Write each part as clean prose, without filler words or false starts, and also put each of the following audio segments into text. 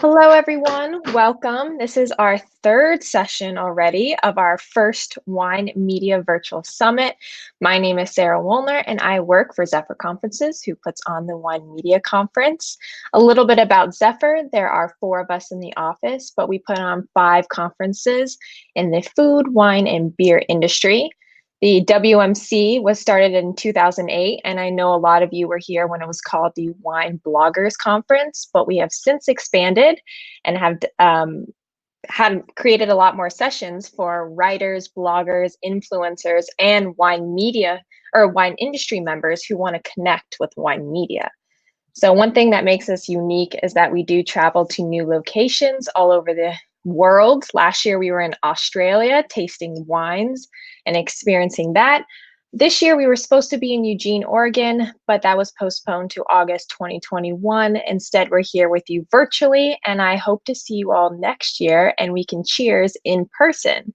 Hello, everyone. Welcome. This is our third session already of our first Wine Media Virtual Summit. My name is Sarah Wollner, and I work for Zephyr Conferences, who puts on the Wine Media Conference. A little bit about Zephyr. There are 4 of us in the office, but we put on 5 conferences in the food, wine, and beer industry. The WMC was started in 2008, and I know a lot of you were here when it was called the Wine Bloggers Conference, but we have since expanded and have created a lot more sessions for writers, bloggers, influencers, and wine media or wine industry members who want to connect with wine media. So one thing that makes us unique is that we do travel to new locations all over the world. Last year we were in Australia tasting wines and experiencing that. This year we were supposed to be in Eugene, Oregon, but that was postponed to August 2021. Instead, we're here with you virtually, and I hope to see you all next year and we can cheers in person.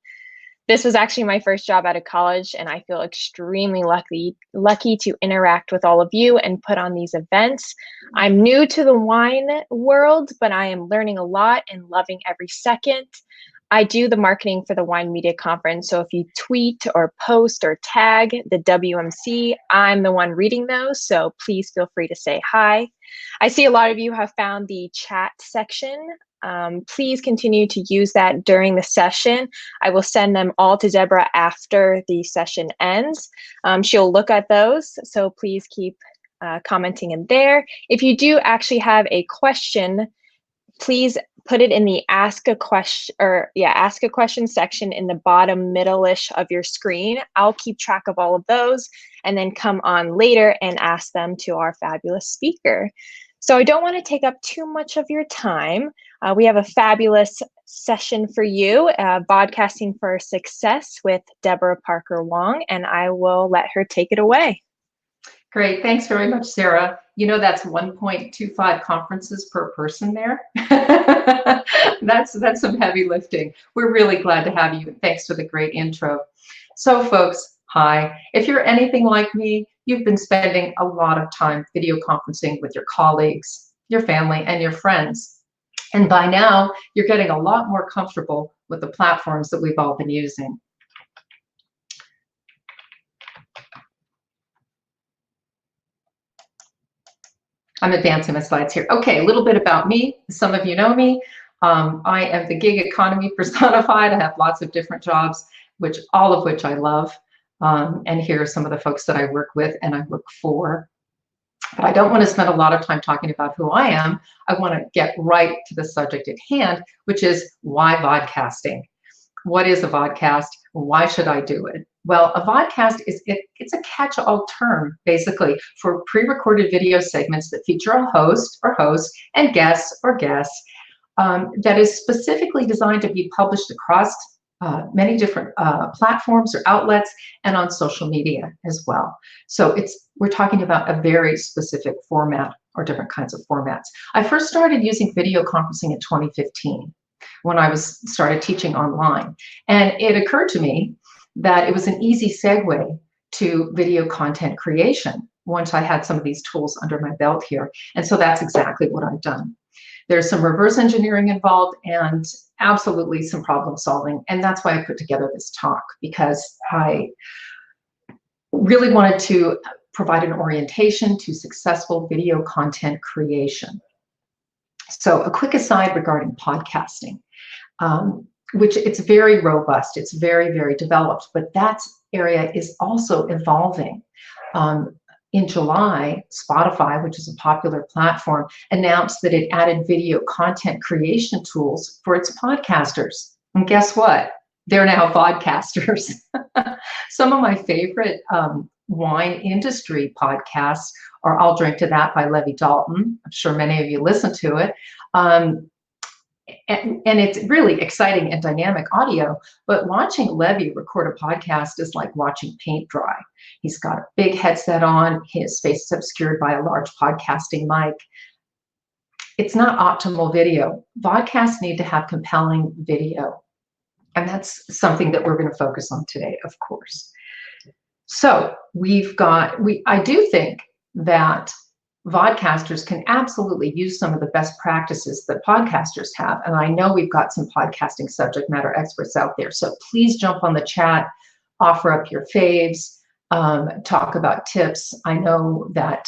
This was actually my first job out of college, and I feel extremely lucky to interact with all of you and put on these events. I'm new to the wine world, but I am learning a lot and loving every second. I do the marketing for the Wine Media Conference, so if you tweet or post or tag the WMC, I'm the one reading those, so please feel free to say hi. I see a lot of you have found the chat section. Please continue to use that during the session. I will send them all to Deborah after the session ends. She'll look at those, so please keep commenting in there. If you do actually have a question, please put it in the ask a question section in the bottom middle-ish of your screen. I'll keep track of all of those and then come on later and ask them to our fabulous speaker. So I don't want to take up too much of your time. We have a fabulous session for you, Vodcasting for Success with Deborah Parker Wong, and I will let her take it away. Great, thanks very much, Sarah. You know, that's 1.25 conferences per person there. That's some heavy lifting. We're really glad to have you. Thanks for the great intro. So folks, hi. If you're anything like me, you've been spending a lot of time video conferencing with your colleagues, your family, and your friends. And by now, you're getting a lot more comfortable with the platforms that we've all been using. I'm advancing my slides here. Okay, a little bit about me. Some of you know me. I am the gig economy personified. I have lots of different jobs, all of which I love. And here are some of the folks that I work with and I work for. But I don't want to spend a lot of time talking about who I am. I want to get right to the subject at hand, which is why vodcasting? What is a vodcast? Why should I do it? Well, a vodcast it's a catch-all term, basically, for pre-recorded video segments that feature a host or hosts and guests or guests that is specifically designed to be published across many different platforms or outlets and on social media as well. So we're talking about a very specific format or different kinds of formats. I first started using video conferencing in 2015 when I started teaching online. And it occurred to me that it was an easy segue to video content creation once I had some of these tools under my belt here. And so that's exactly what I've done. There's some reverse engineering involved and absolutely some problem solving. And that's why I put together this talk, because I really wanted to provide an orientation to successful video content creation. So a quick aside regarding podcasting, which it's very robust, it's very, very developed, but that area is also evolving. In July, Spotify, which is a popular platform, announced that it added video content creation tools for its podcasters. And guess what? They're now vodcasters. Some of my favorite wine industry podcasts are I'll Drink to That by Levi Dalton. I'm sure many of you listen to it. And it's really exciting and dynamic audio, but watching Levi record a podcast is like watching paint dry. He's got a big headset on, his face is obscured by a large podcasting mic. It's not optimal video. Vodcasts need to have compelling video. And that's something that we're going to focus on today, of course. So I do think that vodcasters can absolutely use some of the best practices that podcasters have. And I know we've got some podcasting subject matter experts out there. So please jump on the chat, offer up your faves, talk about tips. I know that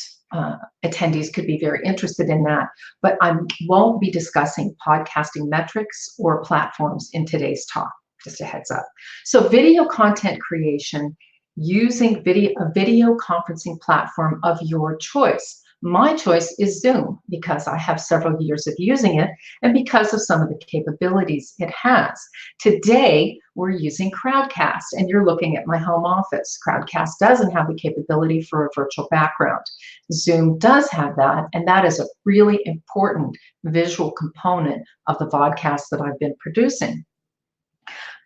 attendees could be very interested in that, but I won't be discussing podcasting metrics or platforms in today's talk, just a heads up. So video content creation using a video conferencing platform of your choice. My choice is Zoom because I have several years of using it and because of some of the capabilities it has. Today, we're using Crowdcast, and you're looking at my home office. Crowdcast doesn't have the capability for a virtual background. Zoom does have that, and that is a really important visual component of the vodcast that I've been producing.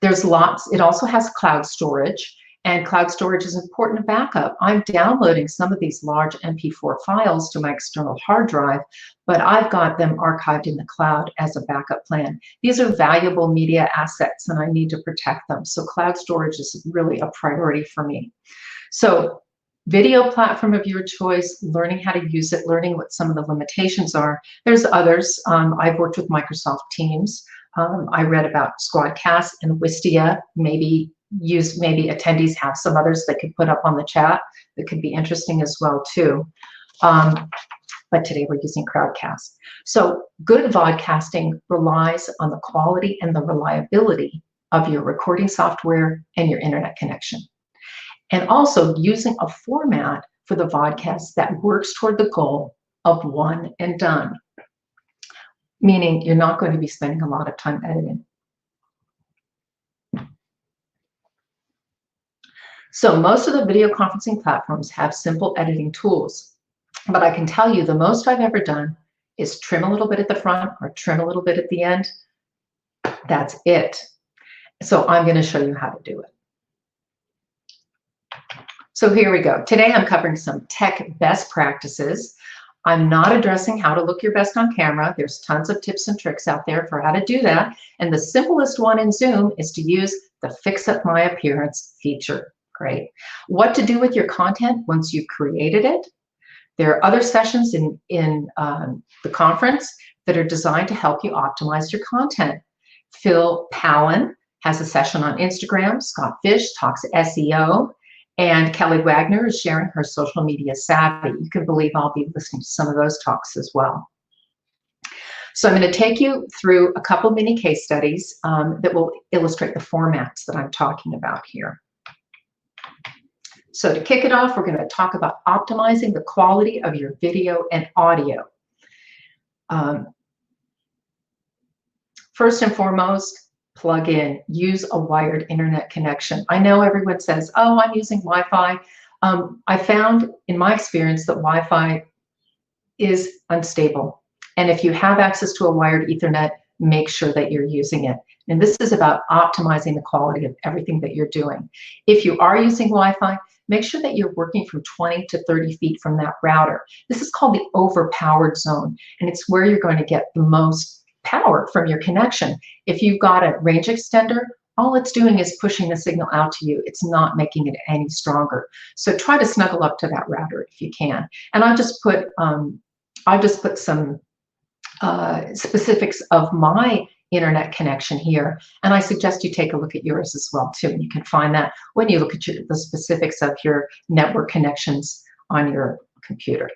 There's lots, it also has cloud storage. And cloud storage is important to backup. I'm downloading some of these large MP4 files to my external hard drive, but I've got them archived in the cloud as a backup plan. These are valuable media assets and I need to protect them. So cloud storage is really a priority for me. So video platform of your choice, learning how to use it, learning what some of the limitations are. There's others. I've worked with Microsoft Teams. I read about Squadcast and Wistia, maybe attendees have some others that could put up on the chat that could be interesting as well too. But today we're using Crowdcast. So good vodcasting relies on the quality and the reliability of your recording software and your internet connection. And also using a format for the vodcast that works toward the goal of one and done, meaning you're not going to be spending a lot of time editing. So most of the video conferencing platforms have simple editing tools, but I can tell you the most I've ever done is trim a little bit at the front or trim a little bit at the end. That's it. So I'm going to show you how to do it. So here we go. Today I'm covering some tech best practices. I'm not addressing how to look your best on camera. There's tons of tips and tricks out there for how to do that. And the simplest one in Zoom is to use the Fix Up My Appearance feature. Great. What to do with your content once you've created it. There are other sessions in the conference that are designed to help you optimize your content. Phil Pallen has a session on Instagram. Scott Fish talks SEO. And Kelly Wagner is sharing her social media savvy. You can believe I'll be listening to some of those talks as well. So I'm going to take you through a couple mini case studies that will illustrate the formats that I'm talking about here. So to kick it off, we're going to talk about optimizing the quality of your video and audio. First and foremost, plug in, use a wired internet connection. I know everyone says, oh, I'm using Wi-Fi. I found in my experience that Wi-Fi is unstable. And if you have access to a wired Ethernet, make sure that you're using it. And this is about optimizing the quality of everything that you're doing. If you are using Wi-Fi, make sure that you're working from 20 to 30 feet from that router. This is called the overpowered zone, and it's where you're going to get the most power from your connection. If you've got a range extender, all it's doing is pushing the signal out to you. It's not making it any stronger. So try to snuggle up to that router if you can. And I've just put some specifics of my internet connection here, and I suggest you take a look at yours as well too. And you can find that when you look at the specifics of your network connections on your computer.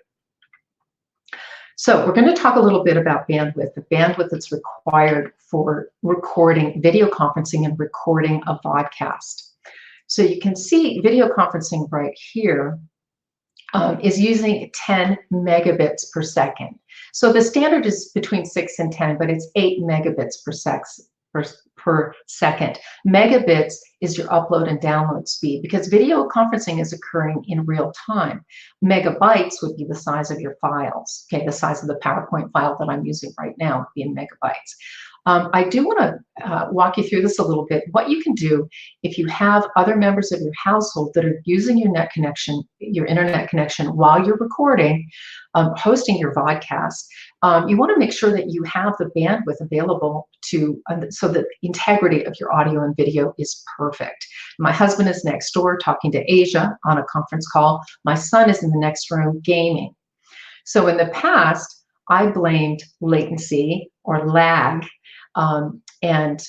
So we're going to talk a little bit about bandwidth, the bandwidth that's required for recording, video conferencing and recording a vodcast. So you can see video conferencing right here is using 10 megabits per second. So the standard is between 6 and 10, but it's 8 megabits per second. Megabits is your upload and download speed because video conferencing is occurring in real time. Megabytes would be the size of your files. Okay, the size of the PowerPoint file that I'm using right now would be in megabytes. I do want to walk you through this a little bit. What you can do if you have other members of your household that are using your net connection, your internet connection while you're recording, hosting your vodcast, you want to make sure that you have the bandwidth available to, so that the integrity of your audio and video is perfect. My husband is next door talking to Asia on a conference call. My son is in the next room gaming. So in the past, I blamed latency or lag and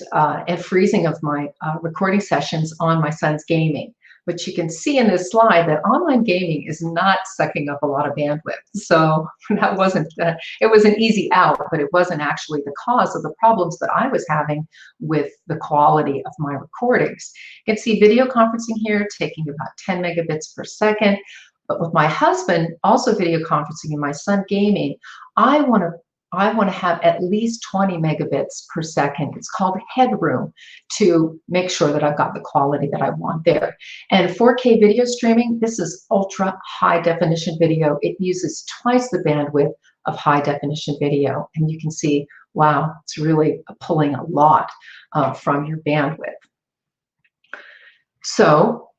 freezing of my recording sessions on my son's gaming. But you can see in this slide that online gaming is not sucking up a lot of bandwidth. So that wasn't, it was an easy out, but it wasn't actually the cause of the problems that I was having with the quality of my recordings. You can see video conferencing here taking about 10 megabits per second. But with my husband also video conferencing and my son gaming, I want to have at least 20 megabits per second. It's called headroom to make sure that I've got the quality that I want there. And 4K video streaming, this is ultra high definition video. It uses twice the bandwidth of high definition video. And you can see, wow, it's really pulling a lot from your bandwidth. So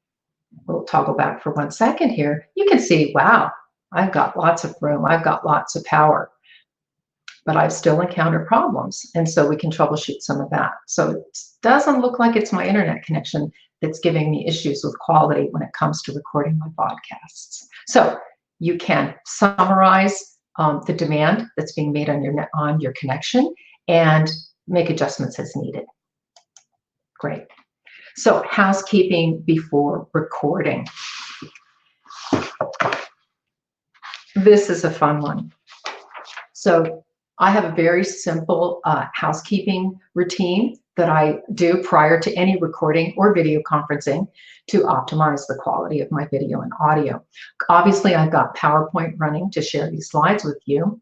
we'll toggle back for 1 second here. You can see, wow, I've got lots of room. I've got lots of power. But I've still encountered problems. And so we can troubleshoot some of that. So it doesn't look like it's my internet connection that's giving me issues with quality when it comes to recording my podcasts. So you can summarize the demand that's being made on your connection and make adjustments as needed. Great. So housekeeping before recording. This is a fun one. So I have a very simple housekeeping routine that I do prior to any recording or video conferencing to optimize the quality of my video and audio. Obviously, I've got PowerPoint running to share these slides with you.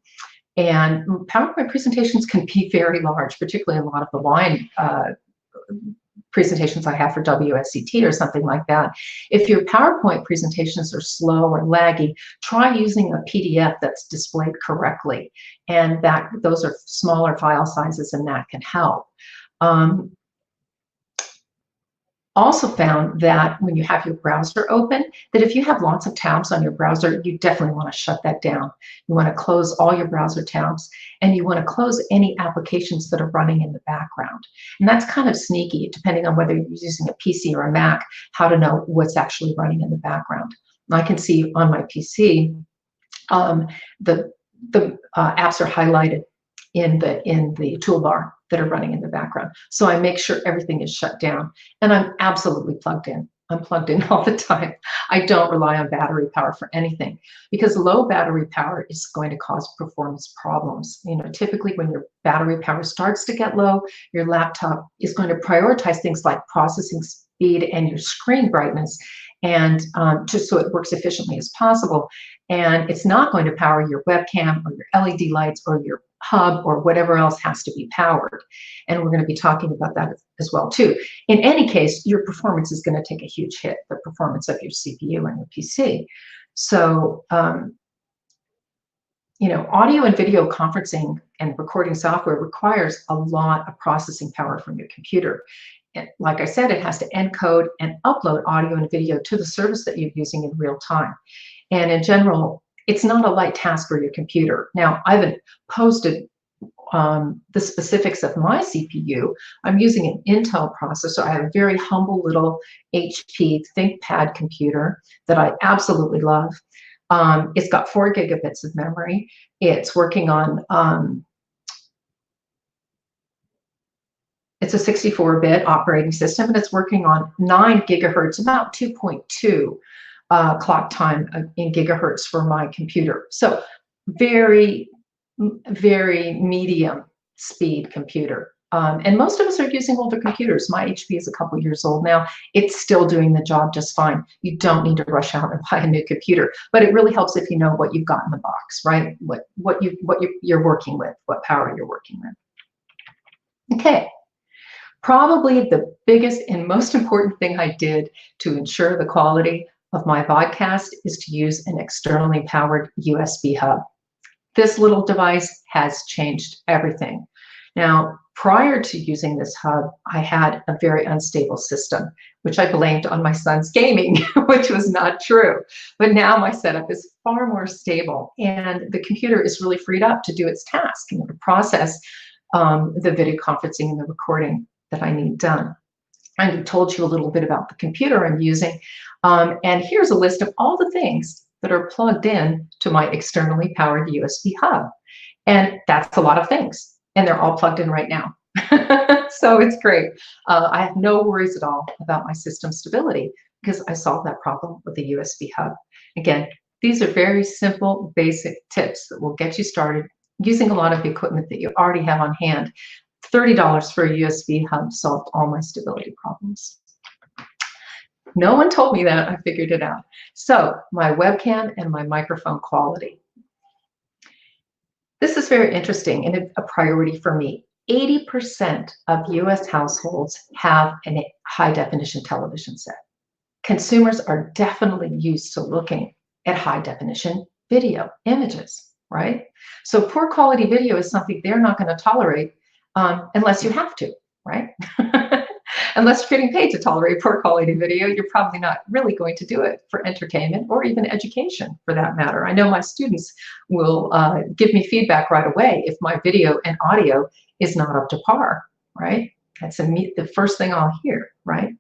And PowerPoint presentations can be very large, particularly a lot of the wine presentations I have for WSET or something like that. If your PowerPoint presentations are slow or laggy, try using a PDF that's displayed correctly. And those are smaller file sizes and that can help. Also found that when you have your browser open, that if you have lots of tabs on your browser, you definitely want to shut that down. You want to close all your browser tabs, and you want to close any applications that are running in the background. And that's kind of sneaky, depending on whether you're using a PC or a Mac, how to know what's actually running in the background. I can see on my PC, the apps are highlighted in the toolbar that are running in the background. So I make sure everything is shut down, and I'm absolutely plugged in. I'm plugged in all the time. I don't rely on battery power for anything, because low battery power is going to cause performance problems. You know, typically when your battery power starts to get low, your laptop is going to prioritize things like processing speed and your screen brightness, and just so it works efficiently as possible. And it's not going to power your webcam or your LED lights or your hub or whatever else has to be powered. And we're going to be talking about that as well too. In any case, your performance is going to take a huge hit, the performance of your CPU and your PC. So, you know, audio and video conferencing and recording software requires a lot of processing power from your computer. And like I said, it has to encode and upload audio and video to the service that you're using in real time. And in general, it's not a light task for your computer. Now, I haven't posted the specifics of my CPU. I'm using an Intel processor. I have a very humble little HP ThinkPad computer that I absolutely love. It's got 4 gigabits of memory. It's working on, it's a 64-bit operating system, and it's working on 9 gigahertz, about 2.2 clock time in gigahertz for my computer. So very, very medium speed computer. And most of us are using older computers. My HP is a couple years old now. It's still doing the job just fine. You don't need to rush out and buy a new computer, but it really helps if you know what you've got in the box, right? What you're working with, what power you're working with. Okay. Probably the biggest and most important thing I did to ensure the quality of my podcast is to use an externally powered USB hub. This little device has changed everything. Now, prior to using this hub, I had a very unstable system, which I blamed on my son's gaming, which was not true. But now my setup is far more stable, and the computer is really freed up to do its task and to process the video conferencing and the recording that I need done. I told you a little bit about the computer I'm using, and here's a list of all the things that are plugged in to my externally powered USB hub. And that's a lot of things. And they're all plugged in right now. So it's great. I have no worries at all about my system stability because I solved that problem with the USB hub. Again, these are very simple, basic tips that will get you started using a lot of the equipment that you already have on hand. $30 for a USB hub solved all my stability problems. No one told me that. I figured it out. So my webcam and my microphone quality. This is very interesting and a priority for me. 80% of US households have a high definition television set. Consumers are definitely used to looking at high definition video images, right? So poor quality video is something they're not going to tolerate unless you have to, right? Unless you're getting paid to tolerate poor quality video, you're probably not really going to do it for entertainment or even education for that matter. I know my students will give me feedback right away if my video and audio is not up to par, right? That's the first thing I'll hear, right?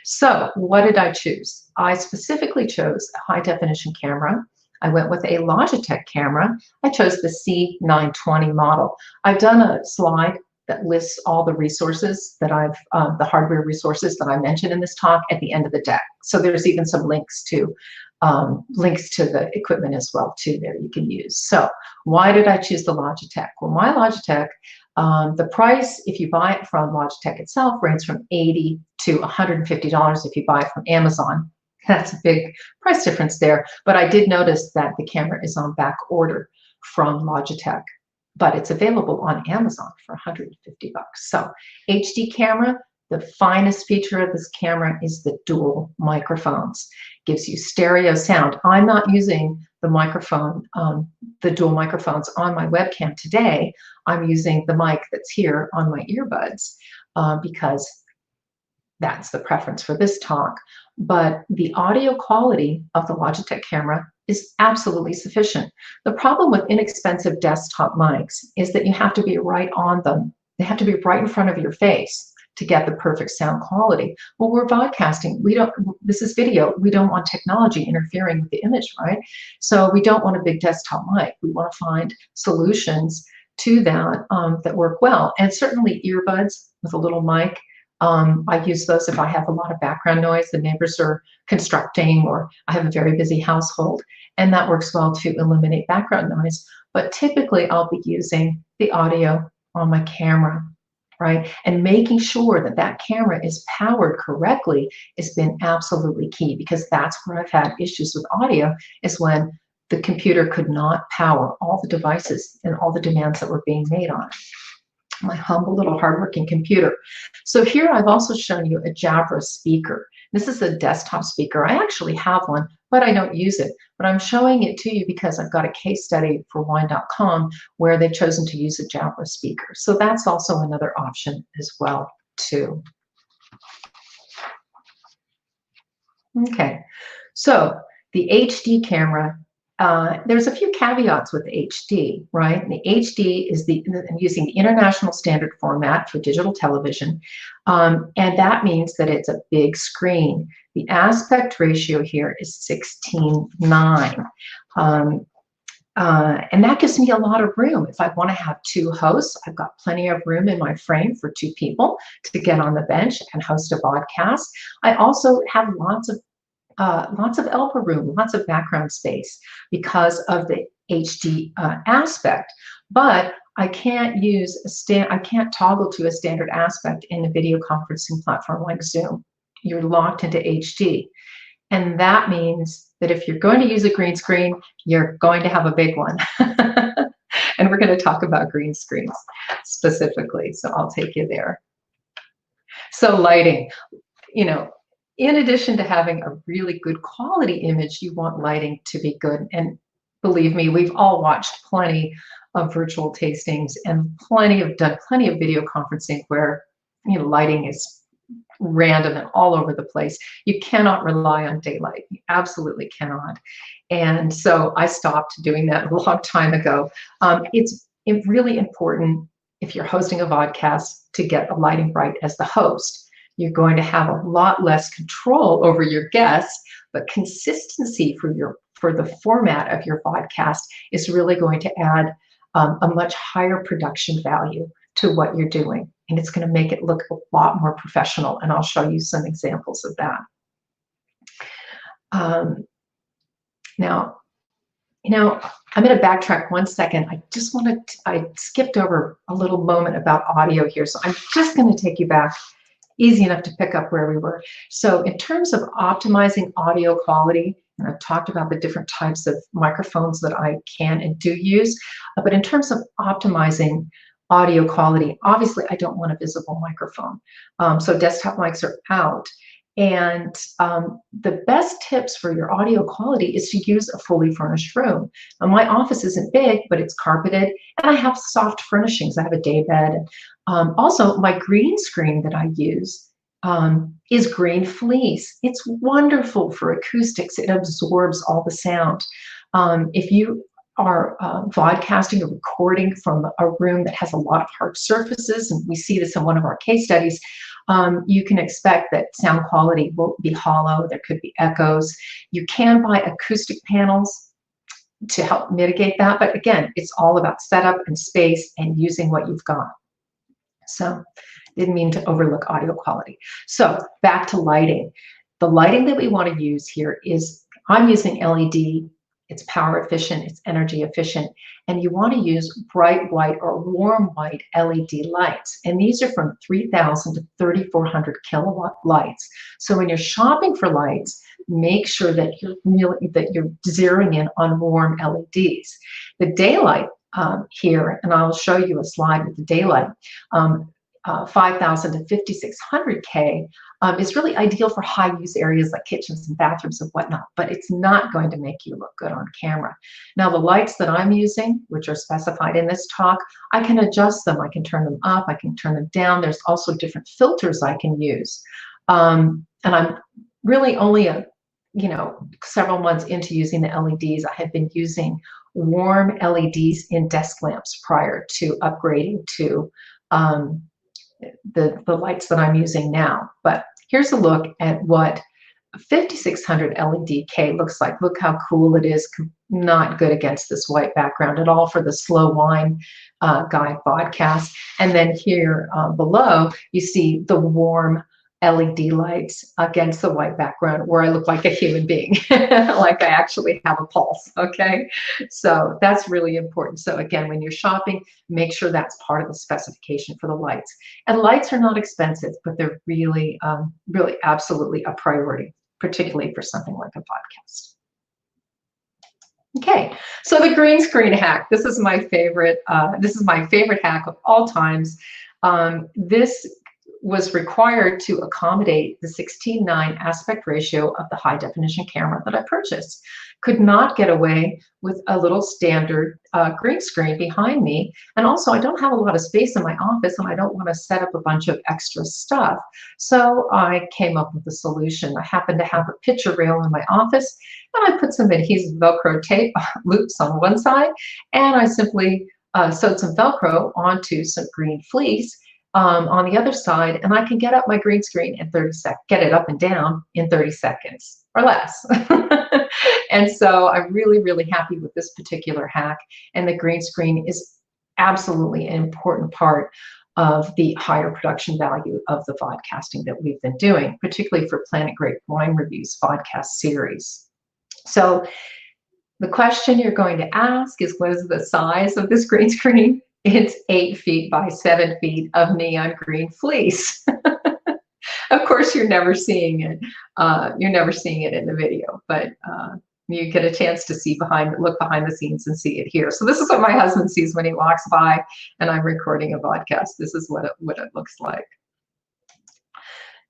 So what did I choose? I specifically chose a high definition camera. I went with a Logitech camera. I chose the C920 model. I've done a slide that lists all the resources that the hardware resources that I mentioned in this talk at the end of the deck. So there's even some links to the equipment as well too there you can use. So why did I choose the Logitech? Well, my Logitech, the price if you buy it from Logitech itself ranges from $80 to $150 if you buy it from Amazon. That's a big price difference there. But I did notice that the camera is on back order from Logitech, but it's available on Amazon for $150. So HD camera, the finest feature of this camera is the dual microphones. Gives you stereo sound. I'm not using the microphone, the dual microphones on my webcam today. I'm using the mic that's here on my earbuds because that's the preference for this talk. But the audio quality of the Logitech camera is absolutely sufficient. The problem with inexpensive desktop mics is that you have to be right on them. They have to be right in front of your face to get the perfect sound quality. Well, we're vodcasting. This is video. We don't want technology interfering with the image, right? So we don't want a big desktop mic. We want to find solutions to that that work well. And certainly earbuds with a little mic. I use those if I have a lot of background noise, the neighbors are constructing, or I have a very busy household, and that works well to eliminate background noise. But typically I'll be using the audio on my camera, right? And making sure that that camera is powered correctly has been absolutely key, because that's where I've had issues with audio, is when the computer could not power all the devices and all the demands that were being made on it. My humble little hardworking computer. So here I've also shown you a Jabra speaker. This is a desktop speaker. I actually have one, but I don't use it. But I'm showing it to you because I've got a case study for wine.com where they've chosen to use a Jabra speaker. So that's also another option as well too. Okay, so the HD camera, there's a few caveats with HD, right? And the HD is using the international standard format for digital television, and that means that it's a big screen. The aspect ratio here is 16:9, and that gives me a lot of room. If I want to have two hosts, I've got plenty of room in my frame for two people to get on the bench and host a podcast. I also have lots of elbow room, lots of background space because of the HD aspect. But I can't use I can't toggle to a standard aspect in a video conferencing platform like Zoom. You're locked into HD. And that means that if you're going to use a green screen, you're going to have a big one. And we're going to talk about green screens specifically. So I'll take you there. So lighting, in addition to having a really good quality image, you want lighting to be good. And believe me, we've all watched plenty of virtual tastings and done plenty of video conferencing where lighting is random and all over the place. You cannot rely on daylight. You absolutely cannot. And so I stopped doing that a long time ago. It's really important if you're hosting a vodcast to get the lighting right as the host. You're going to have a lot less control over your guests, but consistency for your for the format of your podcast is really going to add a much higher production value to what you're doing. And it's going to make it look a lot more professional. And I'll show you some examples of that. Now, I'm going to backtrack 1 second. I skipped over a little moment about audio here. So I'm just going to take you back, easy enough to pick up where we were. So in terms of optimizing audio quality, and I've talked about the different types of microphones that I can and do use, but in terms of optimizing audio quality, obviously I don't want a visible microphone. So desktop mics are out. And the best tips for your audio quality is to use a fully furnished room. Now, my office isn't big, but it's carpeted, and I have soft furnishings. I have a day bed. Also, my green screen that I use is green fleece. It's wonderful for acoustics. It absorbs all the sound. If you are vodcasting or recording from a room that has a lot of hard surfaces, and we see this in one of our case studies, you can expect that sound quality will be hollow. There could be echoes. You can buy acoustic panels to help mitigate that. But again, it's all about setup and space and using what you've got. So didn't mean to overlook audio quality. So back to lighting. The lighting that we want to use here is, I'm using LED. It's power efficient, it's energy efficient, and you want to use bright white or warm white LED lights. And these are from 3,000 to 3,400 kilowatt lights. So when you're shopping for lights, make sure that you're zeroing in on warm LEDs. The daylight here, and I'll show you a slide with the daylight, 5,000 to 5,600 K is really ideal for high use areas like kitchens and bathrooms and whatnot, but it's not going to make you look good on camera. Now, the lights that I'm using, which are specified in this talk, I can adjust them. I can turn them up, I can turn them down. There's also different filters I can use. And I'm really only several months into using the LEDs. I had been using warm LEDs in desk lamps prior to upgrading to the lights that I'm using now. But here's a look at what 5600 LED K looks like. Look how cool it is. Not good against this white background at all for the slow wine guide podcast. And then here below, you see the warm LED lights against the white background where I look like a human being, like I actually have a pulse, okay? So that's really important. So again, when you're shopping, make sure that's part of the specification for the lights. And lights are not expensive, but they're really, really absolutely a priority, particularly for something like a podcast. Okay, so the green screen hack. This is my favorite. This is my favorite hack of all times. This was required to accommodate the 16:9 aspect ratio of the high definition camera that I purchased. Could not get away with a little standard green screen behind me. And also I don't have a lot of space in my office and I don't want to set up a bunch of extra stuff. So I came up with a solution. I happen to have a picture rail in my office and I put some adhesive Velcro tape loops on one side and I simply sewed some Velcro onto some green fleece on the other side, and I can get up my green screen in 30 seconds, get it up and down in 30 seconds or less. And so I'm really, really happy with this particular hack. And the green screen is absolutely an important part of the higher production value of the vodcasting that we've been doing, particularly for Planet Grape Wine Reviews vodcast series. So the question you're going to ask is, what is the size of this green screen? It's 8 feet by 7 feet of neon green fleece. Of course, you're never seeing it. You're never seeing it in the video, but you get a chance to see look behind the scenes and see it here. So this is what my husband sees when he walks by and I'm recording a podcast. This is what it looks like.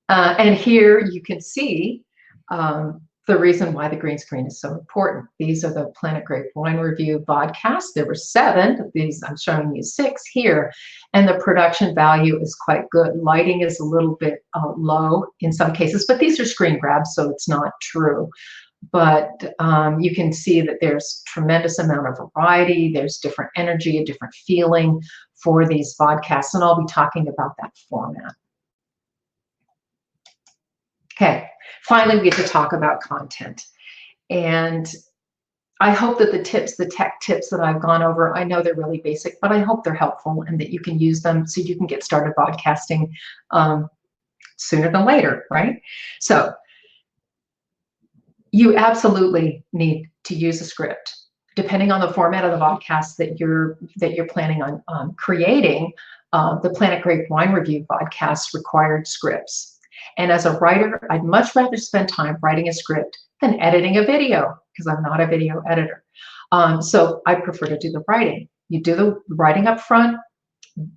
And here you can see the reason why the green screen is so important. These are the Planet Grape Wine Review podcasts. There were 7 of these. I'm showing you 6 here. And the production value is quite good. Lighting is a little bit low in some cases, but these are screen grabs, so it's not true. But you can see that there's tremendous amount of variety. There's different energy, a different feeling for these podcasts, and I'll be talking about that format. Okay, finally we get to talk about content. And I hope that the tech tips that I've gone over, I know they're really basic, but I hope they're helpful and that you can use them so you can get started podcasting sooner than later, right? So you absolutely need to use a script. Depending on the format of the podcast that you're planning on creating, the Planet Grape Wine Review podcast required scripts. And as a writer, I'd much rather spend time writing a script than editing a video, because I'm not a video editor. So I prefer to do the writing. You do the writing up front,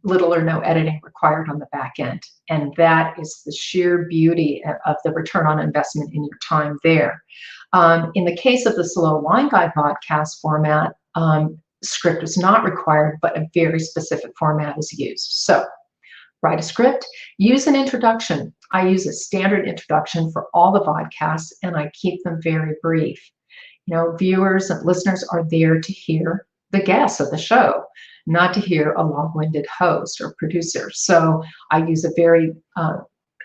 little or no editing required on the back end. And that is the sheer beauty of the return on investment in your time there. In the case of the Slow Wine Guy podcast format, script is not required, but a very specific format is used. So write a script, use an introduction. I use a standard introduction for all the podcasts, and I keep them very brief. You know, viewers and listeners are there to hear the guests of the show, not to hear a long-winded host or producer. So I use a very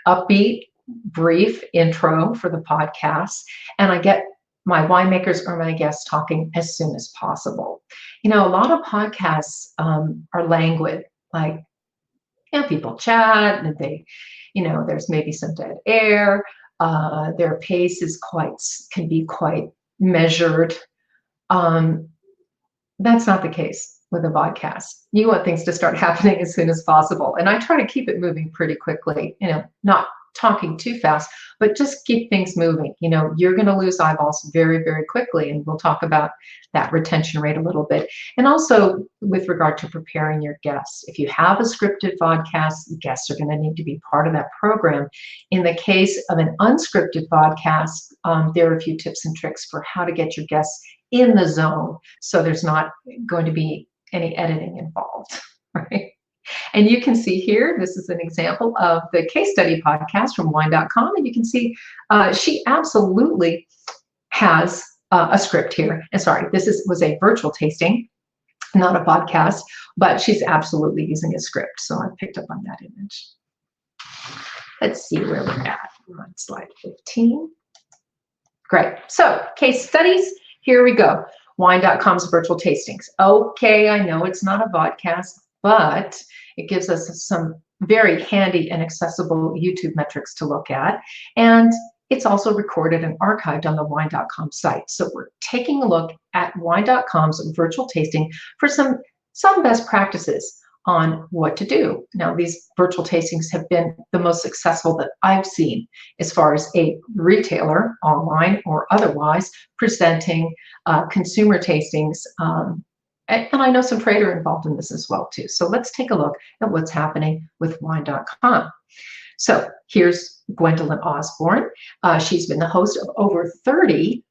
upbeat, brief intro for the podcast, and I get my winemakers or my guests talking as soon as possible. You know, a lot of podcasts are languid, like, you know, people chat and they, you know, there's maybe some dead air. Their pace is can be quite measured. That's not the case with a podcast. You want things to start happening as soon as possible. And I try to keep it moving pretty quickly, you know, not talking too fast, but just keep things moving. You know, you're going to lose eyeballs very, very quickly. And we'll talk about that retention rate a little bit. And also with regard to preparing your guests. If you have a scripted podcast, guests are going to need to be part of that program. In the case of an unscripted podcast, there are a few tips and tricks for how to get your guests in the zone, so there's not going to be any editing involved, right? And you can see here, this is an example of the case study podcast from wine.com, and you can see she absolutely has a script here. And sorry, this was a virtual tasting, not a podcast, but she's absolutely using a script. So I picked up on that image. Let's see where we're at. We're on slide 15. Great. So case studies. Here we go. Wine.com's virtual tastings. Okay, I know it's not a vodcast, but it gives us some very handy and accessible YouTube metrics to look at. And it's also recorded and archived on the wine.com site. So we're taking a look at wine.com's virtual tasting for some best practices on what to do. Now, these virtual tastings have been the most successful that I've seen as far as a retailer, online or otherwise, presenting consumer tastings. And I know some trade are involved in this as well, too. So let's take a look at what's happening with wine.com. So here's Gwendolyn Osborne. She's been the host of over 30,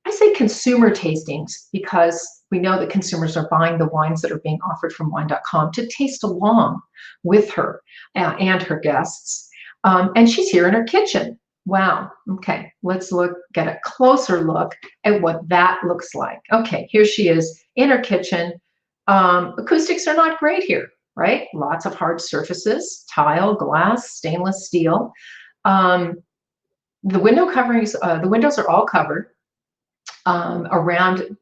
I say consumer tastings, because we know that consumers are buying the wines that are being offered from wine.com to taste along with her and her guests. And she's here in her kitchen. Wow. Okay, let's get a closer look at what that looks like. Okay, here she is in her kitchen. Acoustics are not great here, right? Lots of hard surfaces, tile, glass, stainless steel. The window coverings, the windows are all covered. Around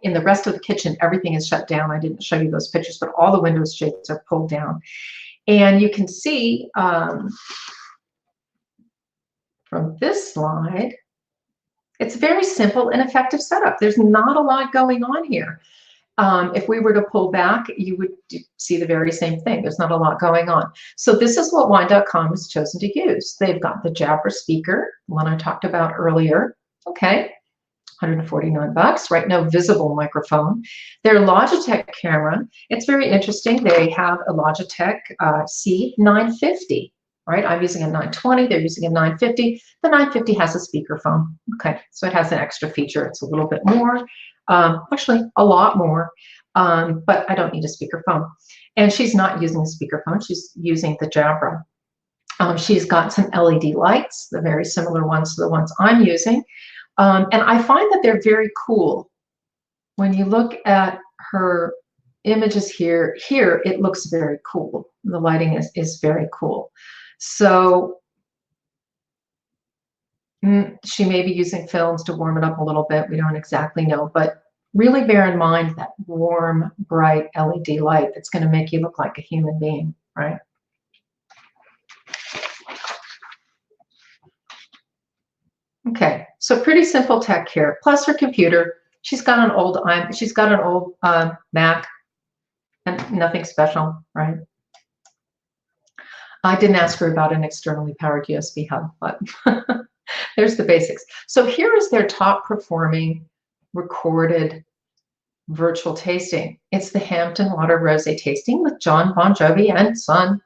in the rest of the kitchen, everything is shut down. I didn't show you those pictures, but all the window shades are pulled down. And you can see from this slide, it's a very simple and effective setup. There's not a lot going on here. If we were to pull back, you would see the very same thing. There's not a lot going on. So this is what wine.com has chosen to use. They've got the Jabra speaker, one I talked about earlier. Okay. $149, right? No visible microphone. Their Logitech camera, it's very interesting. They have a Logitech C950, right? I'm using a 920, they're using a 950. The 950 has a speakerphone. Okay, so it has an extra feature. It's a little bit more, actually a lot more, but I don't need a speakerphone. And she's not using a speakerphone, she's using the Jabra. She's got some LED lights, the very similar ones to the ones I'm using. And I find that they're very cool. When you look at her images here, it looks very cool. The lighting is very cool. So she may be using films to warm it up a little bit. We don't exactly know, but really bear in mind that warm, bright LED light that's going to make you look like a human being, right? Okay, so pretty simple tech here. Plus her computer. She's got an old Mac, and nothing special, right? I didn't ask her about an externally powered USB hub, but there's the basics. So here is their top performing recorded virtual tasting. It's the Hampton Water Rosé tasting with John Bon Jovi and son.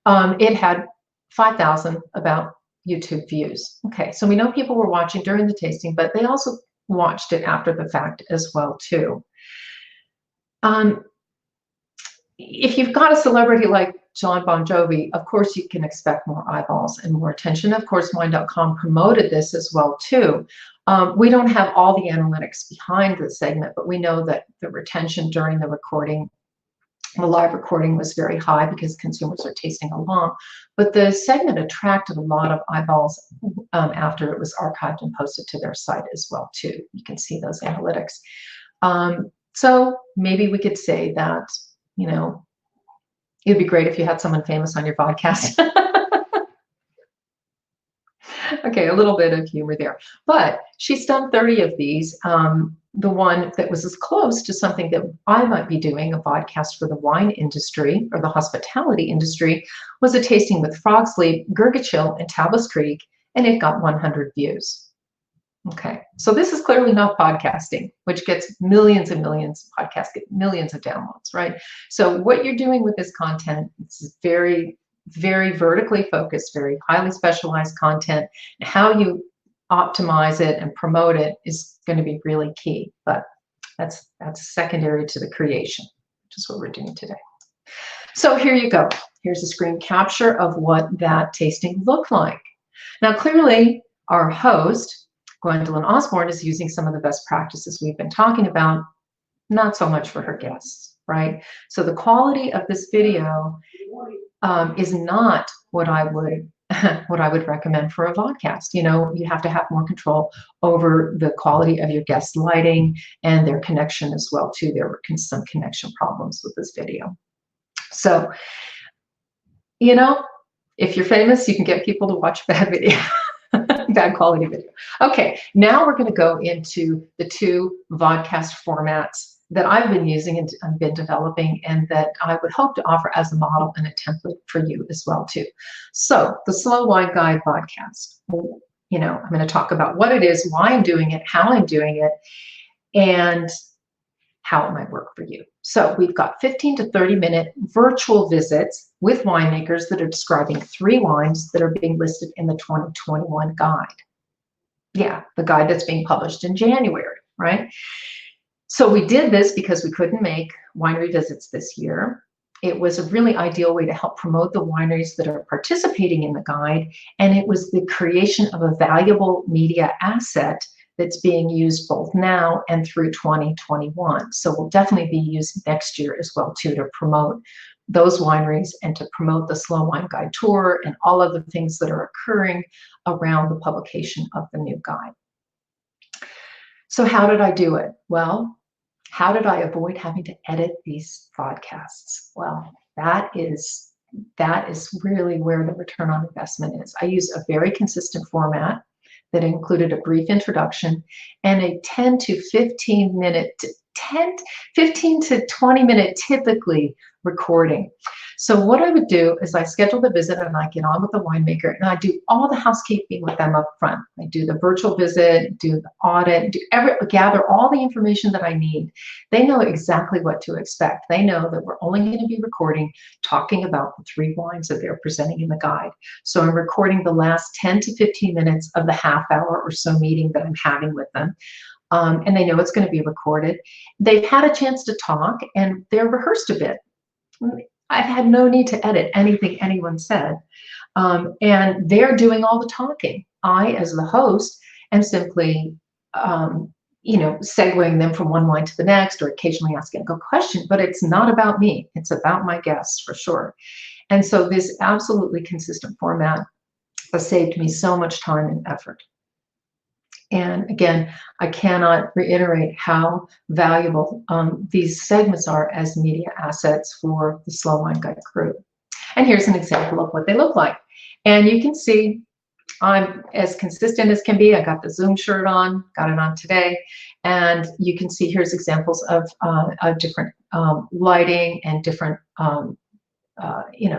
It had 5,000 about YouTube views. Okay, so we know people were watching during the tasting, but they also watched it after the fact as well too. If you've got a celebrity like John Bon Jovi, of course you can expect more eyeballs and more attention. Of course, Wine.com promoted this as well too. We don't have all the analytics behind the segment, but we know that the retention during the recording, the live recording, was very high because consumers are tasting along. But the segment attracted a lot of eyeballs after it was archived and posted to their site as well too. You can see those analytics. So maybe we could say that, you know, it'd be great if you had someone famous on your podcast. Okay, a little bit of humor there. But she's done 30 of these. The one that was as close to something that I might be doing, a podcast for the wine industry or the hospitality industry, was a tasting with Frog's Leap, Gurgachill, and Tablas Creek, and it got 100 views. Okay, so this is clearly not podcasting, which gets millions and millions, podcasts get millions of downloads, right? So what you're doing with this content is very, very vertically focused, very highly specialized content. How you optimize it and promote it is going to be really key, but that's secondary to the creation, which is what we're doing today. So here you go. Here's a screen capture of what that tasting looked like. Now, clearly, our host, Gwendolyn Osborne, is using some of the best practices we've been talking about, not so much for her guests, right? So the quality of this video is not what I would recommend for a vodcast. You know, you have to have more control over the quality of your guest lighting and their connection as well too. There were some connection problems with this video. So, you know, if you're famous, you can get people to watch bad video. Bad quality video. Okay, now we're going to go into the two vodcast formats that I've been using and I've been developing, and that I would hope to offer as a model and a template for you as well too. So the Slow Wine Guide podcast. You know, I'm going to talk about what it is, why I'm doing it, how I'm doing it, and how it might work for you. So we've got 15 to 30-minute virtual visits with winemakers that are describing 3 wines that are being listed in the 2021 guide. Yeah, the guide that's being published in January, right? So we did this because we couldn't make winery visits this year. It was a really ideal way to help promote the wineries that are participating in the guide, and it was the creation of a valuable media asset that's being used both now and through 2021. So we'll definitely be used next year as well too to promote those wineries and to promote the Slow Wine Guide tour and all of the things that are occurring around the publication of the new guide. So how did I do it? Well, how did I avoid having to edit these podcasts? Well, that is really where the return on investment is. I use a very consistent format that included a brief introduction and a 10 to 15 to 20 minute typically recording. So what I would do is I schedule the visit and I get on with the winemaker and I do all the housekeeping with them up front. I do the virtual visit, do the audit, gather all the information that I need. They know exactly what to expect. They know that we're only going to be recording, talking about the 3 wines that they're presenting in the guide. So I'm recording the last 10 to 15 minutes of the half-hour or so meeting that I'm having with them. And they know it's going to be recorded. They've had a chance to talk and they're rehearsed a bit. I've had no need to edit anything anyone said. And they're doing all the talking. I, as the host, am simply, segueing them from one wine to the next or occasionally asking a question, but it's not about me. It's about my guests for sure. And so this absolutely consistent format has saved me so much time and effort. And again, I cannot reiterate how valuable these segments are as media assets for the Slow Wine Guide crew. And here's an example of what they look like. And you can see I'm as consistent as can be. I got the Zoom shirt on, got it on today. And you can see here's examples of different lighting and different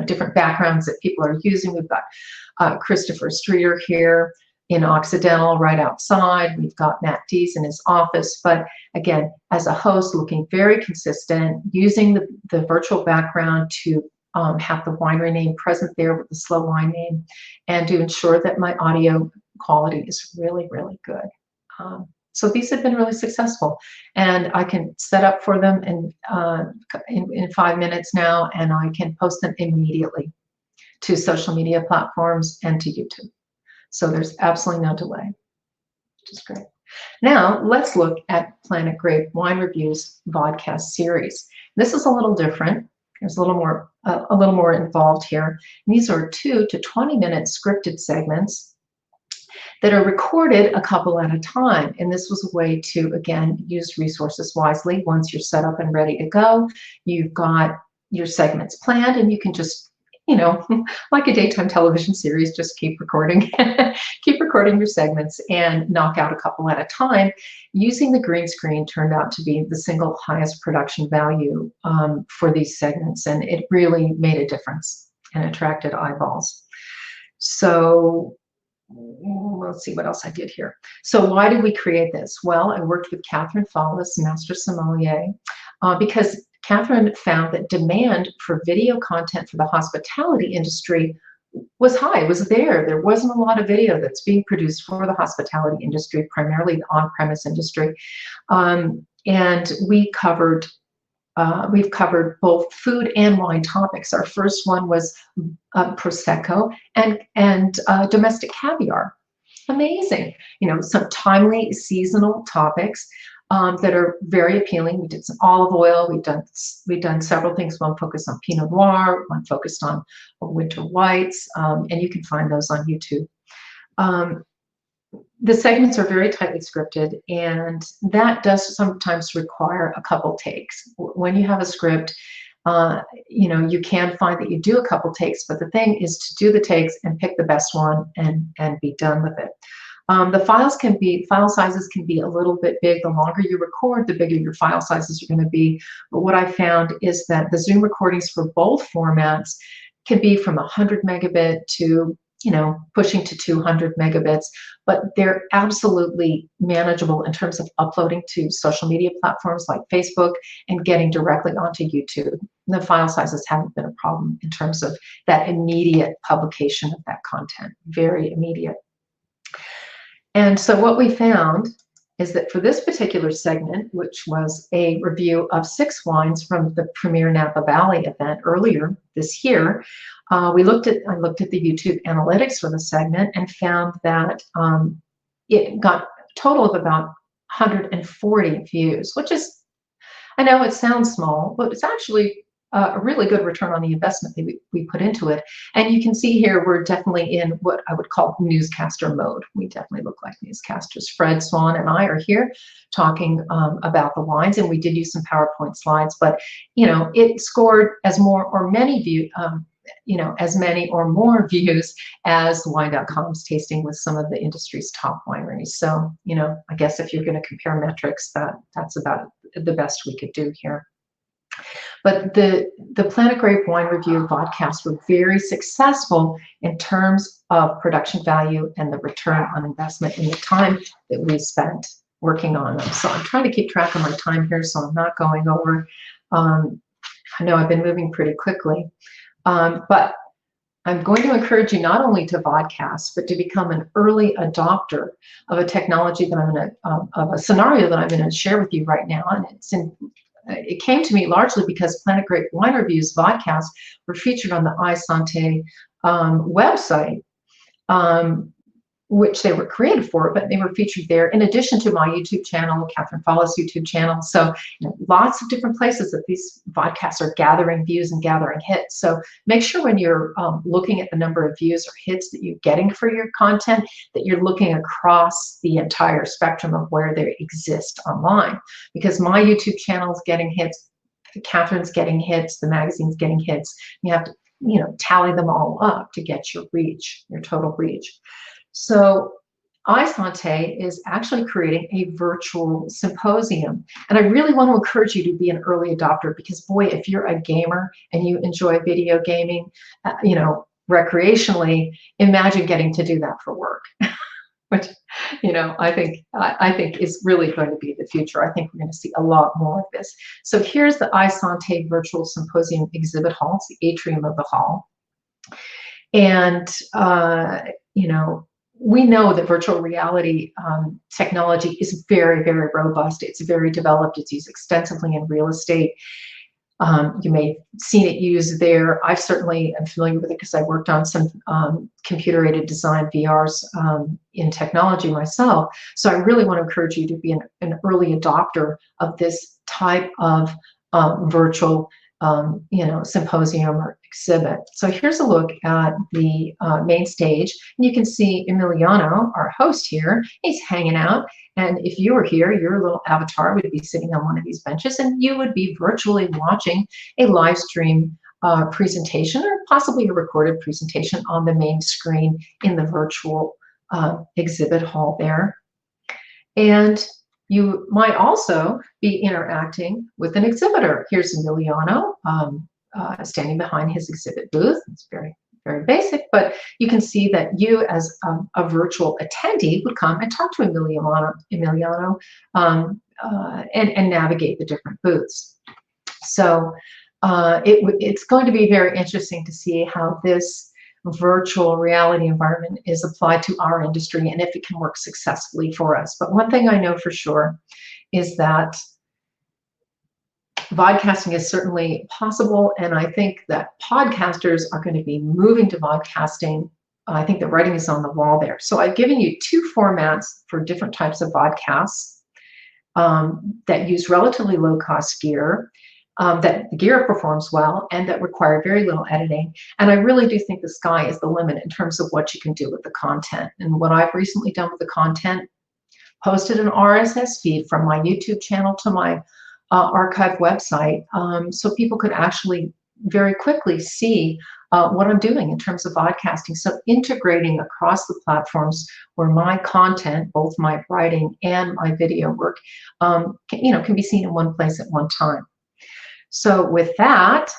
different backgrounds that people are using. We've got Christopher Streeter here in Occidental right outside. We've got Matt Dees in his office. But again, as a host, looking very consistent, using the virtual background to have the winery name present there with the Slow Wine name, and to ensure that my audio quality is really, really good. So these have been really successful, and I can set up for them in 5 minutes now, and I can post them immediately to social media platforms and to YouTube. So there's absolutely no delay, which is great. Now let's look at Planet Grape Wine Reviews Vodcast series. This is a little different. There's a little more involved here. And these are 2 to 20-minute scripted segments that are recorded a couple at a time. And this was a way to, again, use resources wisely. Once you're set up and ready to go, you've got your segments planned, and you can just, like a daytime television series, just keep recording, keep recording your segments and knock out a couple at a time. Using the green screen turned out to be the single highest production value for these segments, and it really made a difference and attracted eyeballs. So let's see what else I did here. So why did we create this? Well, I worked with Catherine Fallis, Master Sommelier, because Catherine found that demand for video content for the hospitality industry was high. It was there. There wasn't a lot of video that's being produced for the hospitality industry, primarily the on-premise industry. And we've covered both food and wine topics. Our first one was Prosecco and domestic caviar. Amazing. Some timely seasonal topics that are very appealing. We did some olive oil. We've done several things. One focused on Pinot Noir, one focused on winter whites, and you can find those on YouTube. The segments are very tightly scripted, and that does sometimes require a couple takes. When you have a script, you can find that you do a couple takes, but the thing is to do the takes and pick the best one and be done with it. The file sizes can be a little bit big. The longer you record, the bigger your file sizes are going to be. But what I found is that the Zoom recordings for both formats can be from 100 megabit to, pushing to 200 megabits, but they're absolutely manageable in terms of uploading to social media platforms like Facebook and getting directly onto YouTube. The file sizes haven't been a problem in terms of that immediate publication of that content, very immediate. And so what we found is that for this particular segment, which was a review of 6 wines from the Premier Napa Valley event earlier this year, I looked at the YouTube analytics for the segment and found that it got a total of about 140 views, which is, I know it sounds small, but it's actually a really good return on the investment that we put into it. And you can see here, we're definitely in what I would call newscaster mode. We definitely look like newscasters. Fred Swan and I are here talking about the wines, and we did use some PowerPoint slides, but it scored as more or many views, as many or more views as Wine.com's tasting with some of the industry's top wineries. So, I guess if you're going to compare metrics, that's about the best we could do here. But the Planet Grape Wine Review podcasts were very successful in terms of production value and the return on investment in the time that we spent working on them. So I'm trying to keep track of my time here, so I'm not going over. I know I've been moving pretty quickly, but I'm going to encourage you not only to vodcast, but to become an early adopter of a technology that of a scenario that I'm going to share with you right now. And it came to me largely because Planet Grape Wine Reviews vodcasts were featured on the iSanté website which they were created for, but they were featured there in addition to my YouTube channel, Catherine Fallow's YouTube channel. So lots of different places that these podcasts are gathering views and gathering hits. So make sure when you're looking at the number of views or hits that you're getting for your content, that you're looking across the entire spectrum of where they exist online. Because my YouTube channel is getting hits, Catherine's getting hits, the magazine's getting hits. You have to, tally them all up to get your reach, your total reach. So iSanté is actually creating a virtual symposium. And I really want to encourage you to be an early adopter, because boy, if you're a gamer and you enjoy video gaming, recreationally, imagine getting to do that for work. Which, I think is really going to be the future. I think we're going to see a lot more of this. So here's the iSanté Virtual Symposium exhibit hall. It's the atrium of the hall. And, we know that virtual reality technology is very, very robust. It's very developed. It's used extensively in real estate. You may have seen it used there. I certainly am familiar with it because I worked on some computer-aided design VRs in technology myself. So I really want to encourage you to be an early adopter of this type of virtual symposium or exhibit. So here's a look at the main stage. And you can see Emiliano, our host here. He's hanging out. And if you were here, your little avatar would be sitting on one of these benches, and you would be virtually watching a live stream presentation, or possibly a recorded presentation on the main screen in the virtual exhibit hall there. And you might also be interacting with an exhibitor. Here's Emiliano standing behind his exhibit booth. It's very, very basic, but you can see that you as a virtual attendee would come and talk to Emiliano and navigate the different booths. So it's going to be very interesting to see how this virtual reality environment is applied to our industry and if it can work successfully for us. But one thing I know for sure is that vodcasting is certainly possible, and I think that podcasters are going to be moving to vodcasting. I think the writing is on the wall there. So I've given you two formats for different types of vodcasts that use relatively low-cost gear, that the gear performs well, and that require very little editing. And I really do think the sky is the limit in terms of what you can do with the content. And what I've recently done with the content, posted an RSS feed from my YouTube channel to my archive website, so people could actually very quickly see what I'm doing in terms of vodcasting. So integrating across the platforms where my content, both my writing and my video work, can be seen in one place at one time. So with that,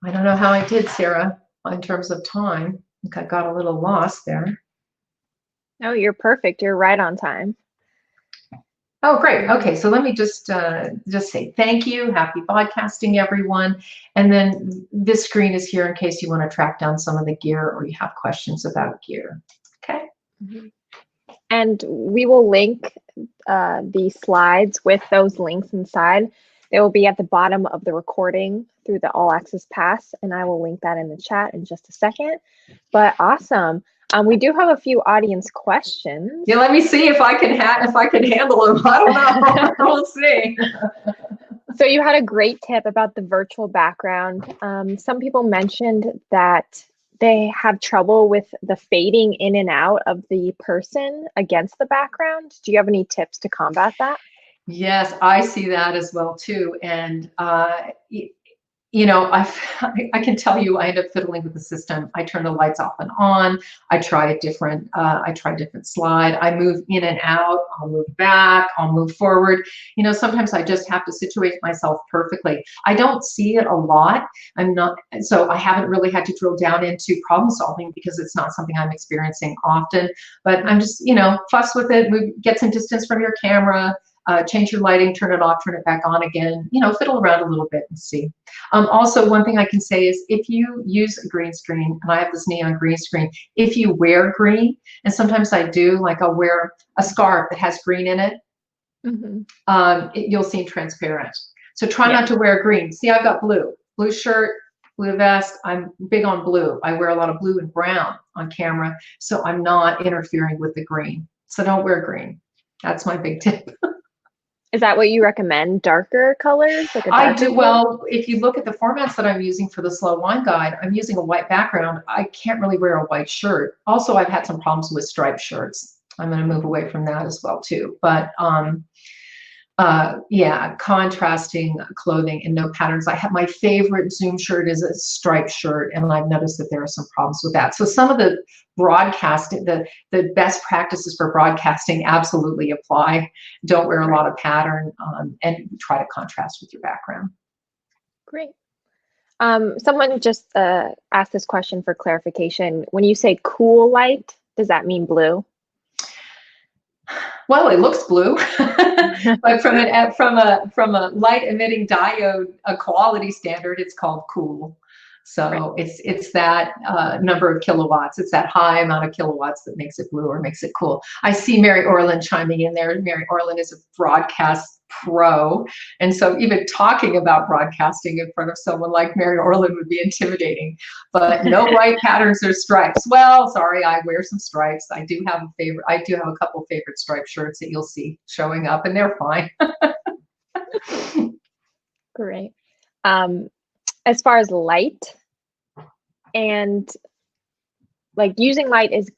I don't know how I did, Sarah, in terms of time. I think I got a little lost there. No, you're perfect. You're right on time. Oh, great. Okay, so let me just say thank you. Happy podcasting, everyone. And then this screen is here in case you want to track down some of the gear or you have questions about gear. Okay. Mm-hmm. And we will link the slides with those links inside. They will be at the bottom of the recording through the All Access Pass, and I will link that in the chat in just a second. But awesome. We do have a few audience questions. Yeah, let me see if I can handle them. I don't know. We'll see. So you had a great tip about the virtual background. Some people mentioned that they have trouble with the fading in and out of the person against the background. Do you have any tips to combat that? Yes, I see that as well too. And I can tell you, I end up fiddling with the system. I turn the lights off and on. I try a different slide. I move in and out. I'll move back. I'll move forward. Sometimes I just have to situate myself perfectly. I don't see it a lot. So I haven't really had to drill down into problem solving because it's not something I'm experiencing often. But I'm just, fuss with it. Get some distance from your camera. Change your lighting, turn it off, turn it back on again, fiddle around a little bit and see. Also, one thing I can say is if you use a green screen, and I have this neon green screen, if you wear green, and sometimes I do, like I'll wear a scarf that has green in it, you'll seem transparent. So try not to wear green. See, I've got blue shirt, blue vest. I'm big on blue. I wear a lot of blue and brown on camera, so I'm not interfering with the green. So don't wear green. That's my big tip. Is that what you recommend? Darker colors, like a darker I do. blue? Well, if you look at the formats that I'm using for the slow wine guide, I'm using a white background. I can't really wear a white shirt. Also, I've had some problems with striped shirts. I'm going to move away from that as well too. But yeah, contrasting clothing and no patterns. I have my favorite Zoom shirt is a striped shirt, and I've noticed that there are some problems with that. So some of the broadcasting, the best practices for broadcasting absolutely apply. Don't wear a lot of pattern, and try to contrast with your background. Great. Someone just asked this question for clarification. When you say cool light, does that mean blue? Well, it looks blue, but from a light emitting diode, a quality standard, it's called cool. So right. It's that number of kilowatts. It's that high amount of kilowatts that makes it blue or makes it cool. I see Mary Orland chiming in there. Mary Orland is a broadcast pro, and so even talking about broadcasting in front of someone like Mary Orland would be intimidating. But no white patterns or stripes. Well, sorry, I wear some stripes. I do have a couple favorite striped shirts that you'll see showing up, and they're fine. Great. As far as light and like using light is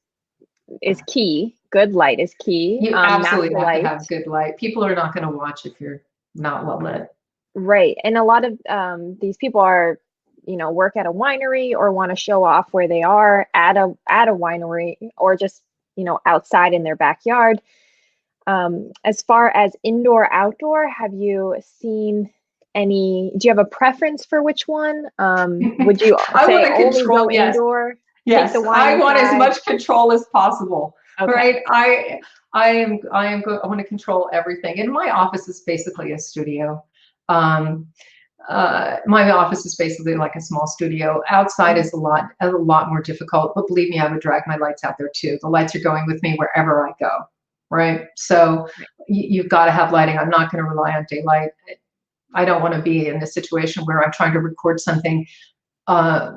key. Good light is key. You absolutely have to have good light. People are not going to watch if you're not well lit. Right. And a lot of these people are, work at a winery or want to show off where they are at a winery or just, outside in their backyard. As far as indoor, outdoor, have you seen do you have a preference for which one? Would you say only go indoor? Yes, I want as much control as possible. Okay. Right? I want to control everything. And my office is basically a studio. My office is basically like a small studio. Outside is a lot more difficult, but believe me, I would drag my lights out there too. The lights are going with me wherever I go. Right? So you've got to have lighting. I'm not going to rely on daylight. I don't want to be in a situation where I'm trying to record something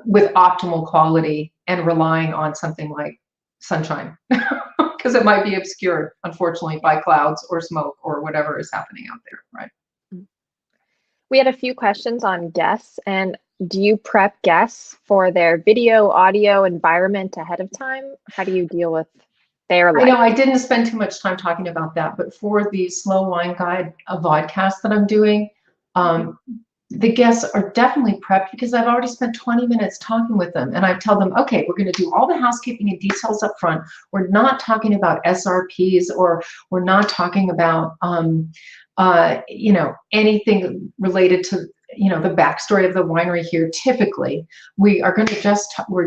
with optimal quality and relying on something like sunshine because it might be obscured, unfortunately, by clouds or smoke or whatever is happening out there, right? We had a few questions on guests, and do you prep guests for their video, audio environment ahead of time? How do you deal with their life? I know I didn't spend too much time talking about that, but for the slow wine guide, a vodcast that I'm doing, the guests are definitely prepped because I've already spent 20 minutes talking with them, and I tell them, okay, we're going to do all the housekeeping and details up front. We're not talking about SRPs, or we're not talking about anything related to the backstory of the winery here. Typically, we're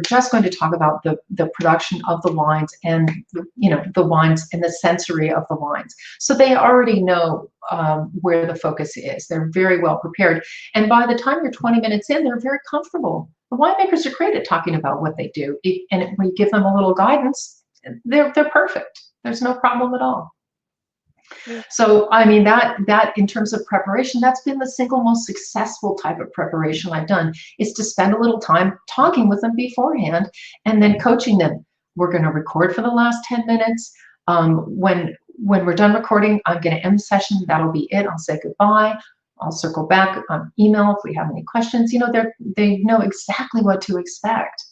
just going to talk about the production of the wines and the wines and the sensory of the wines. So they already know where the focus is. They're very well prepared, and by the time you're 20 minutes in, they're very comfortable. The winemakers are great at talking about what they do, and when you give them a little guidance, they're perfect. There's no problem at all. So, I mean, that in terms of preparation, that's been the single most successful type of preparation I've done, is to spend a little time talking with them beforehand and then coaching them. We're going to record for the last 10 minutes. When we're done recording, I'm going to end the session. That'll be it. I'll say goodbye. I'll circle back on email if we have any questions. They know exactly what to expect,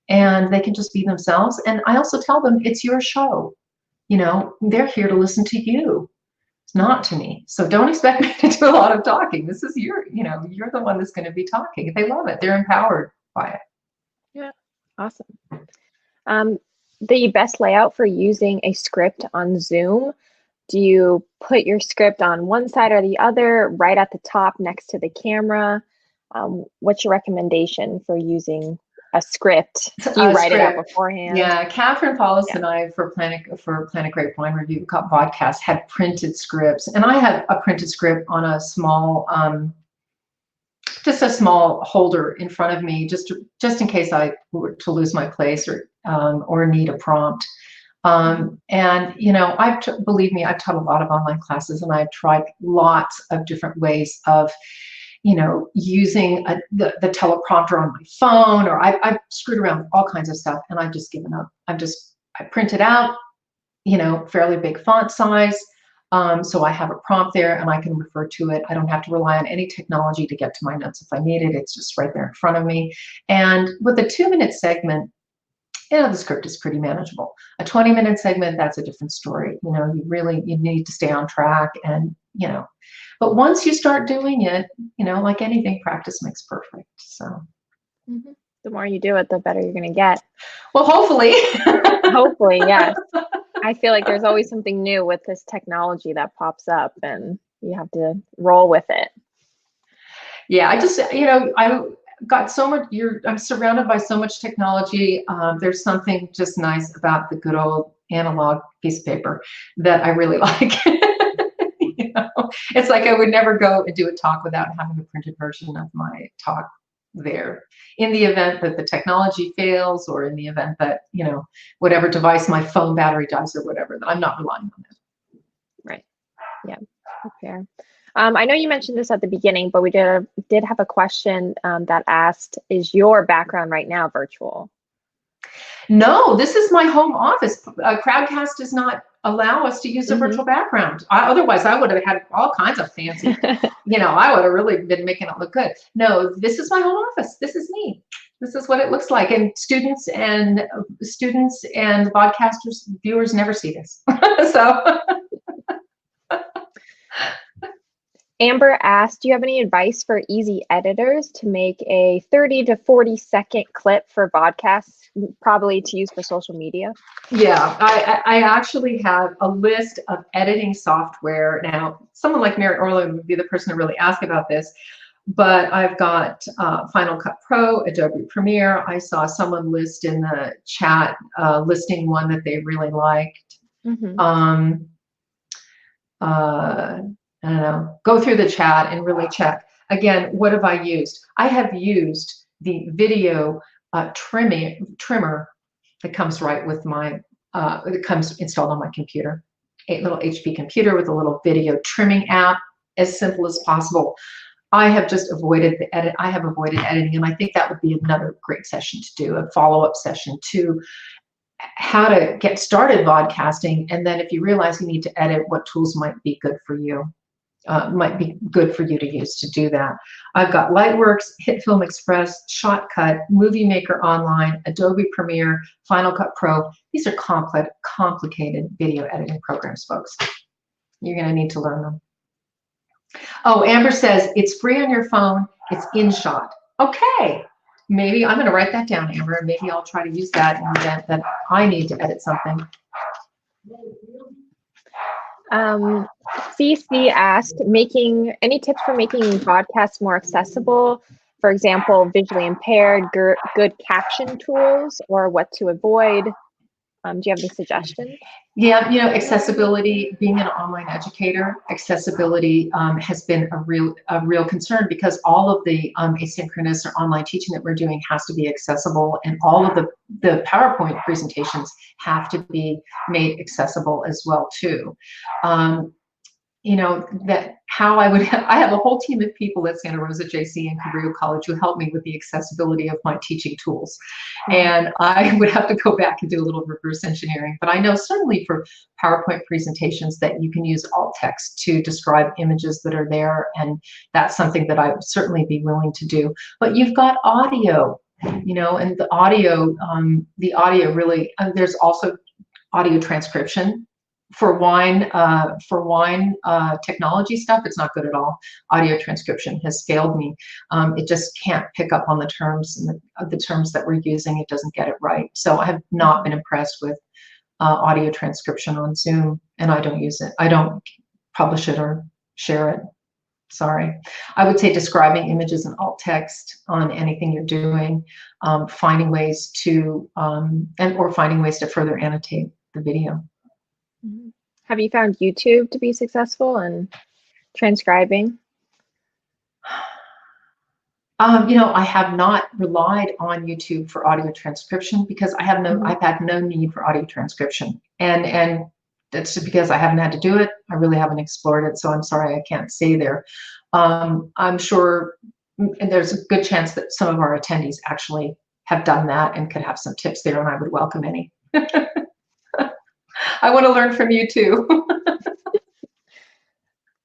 and they can just be themselves. And I also tell them it's your show. They're here to listen to you. It's not to me. So don't expect me to do a lot of talking. This is you're the one that's going to be talking. They love it. They're empowered by it. Yeah. Awesome. The best layout for using a script on Zoom, do you put your script on one side or the other, right at the top next to the camera? What's your recommendation for using a script? Do you write it out beforehand? Yeah, Catherine Paulus and I for Planet Grape Wine Review podcast had printed scripts, and I had a printed script on a small, just a small holder in front of me, just in case I were to lose my place or need a prompt. And believe me, I've taught a lot of online classes, and I've tried lots of different ways of using the teleprompter on my phone, or I've screwed around with all kinds of stuff, and I've just given up. I print it out, fairly big font size. So I have a prompt there and I can refer to it. I don't have to rely on any technology to get to my notes if I need it. It's just right there in front of me. And with a 2-minute segment, the script is pretty manageable. A 20-minute segment, that's a different story. You need to stay on track, and, but once you start doing it, like anything, practice makes perfect. So the more you do it, the better you're going to get. Well, hopefully. Hopefully, yes. I feel like there's always something new with this technology that pops up, and you have to roll with it. Yeah, I just, I got so much, I'm surrounded by so much technology. There's something just nice about the good old analog piece of paper that I really like. It's like I would never go and do a talk without having a printed version of my talk there, in the event that the technology fails, or in the event that, whatever device, my phone battery dies or whatever, that I'm not relying on it. Right. Yeah. Fair. I know you mentioned this at the beginning, but we did have a question that asked, is your background right now virtual? No, this is my home office. Crowdcast does not allow us to use a virtual background. Otherwise, I would have had all kinds of fancy, I would have really been making it look good. No, this is my home office. This is me. This is what it looks like. And students and podcasters, viewers never see this. So. Amber asked, do you have any advice for easy editors to make a 30 to 40-second clip for vodcasts, probably to use for social media? Yeah, I actually have a list of editing software. Now, someone like Mary Orland would be the person to really ask about this, but I've got Final Cut Pro, Adobe Premiere. I saw someone list in the chat listing one that they really liked. I don't know, go through the chat and really check. Again, what have I used? I have used the video trimmer that comes right with my, it comes installed on my computer, a little HP computer with a little video trimming app, as simple as possible. I have just avoided the edit. I have avoided editing, and I think that would be another great session to do, a follow-up session to how to get started vodcasting. And then if you realize you need to edit, what tools might be good for you. Might be good for you to use to do that. I've got Lightworks, HitFilm Express, Shotcut, Movie Maker Online, Adobe Premiere, Final Cut Pro. These are complicated video editing programs, folks. You're going to need to learn them. Oh, Amber says it's free on your phone. It's InShot. Okay. Maybe I'm going to write that down, Amber, and maybe I'll try to use that in the event that I need to edit something. CC asked, any tips for making podcasts more accessible? For example, visually impaired, good caption tools, or what to avoid? Do you have any suggestions? Yeah, accessibility, being an online educator, accessibility has been a real concern, because all of the asynchronous or online teaching that we're doing has to be accessible, and all of the PowerPoint presentations have to be made accessible as well too. I have a whole team of people at Santa Rosa JC and Cabrillo College who help me with the accessibility of my teaching tools. And I would have to go back and do a little reverse engineering. But I know certainly for PowerPoint presentations that you can use alt text to describe images that are there. And that's something that I would certainly be willing to do. But you've got audio, and the audio really, there's also audio transcription. For wine technology stuff, it's not good at all. Audio transcription has failed me. It just can't pick up on the terms, and the terms that we're using. It doesn't get it right. So I have not been impressed with audio transcription on Zoom, and I don't use it. I don't publish it or share it. Sorry. I would say describing images in alt text on anything you're doing, finding ways to finding ways to further annotate the video. Have you found YouTube to be successful in transcribing? I have not relied on YouTube for audio transcription because I've had no need for audio transcription, and that's just because I haven't had to do it. I really haven't explored it, so I'm sorry I can't say there. I'm sure, and there's a good chance that some of our attendees actually have done that and could have some tips there, and I would welcome any. I want to learn from you too.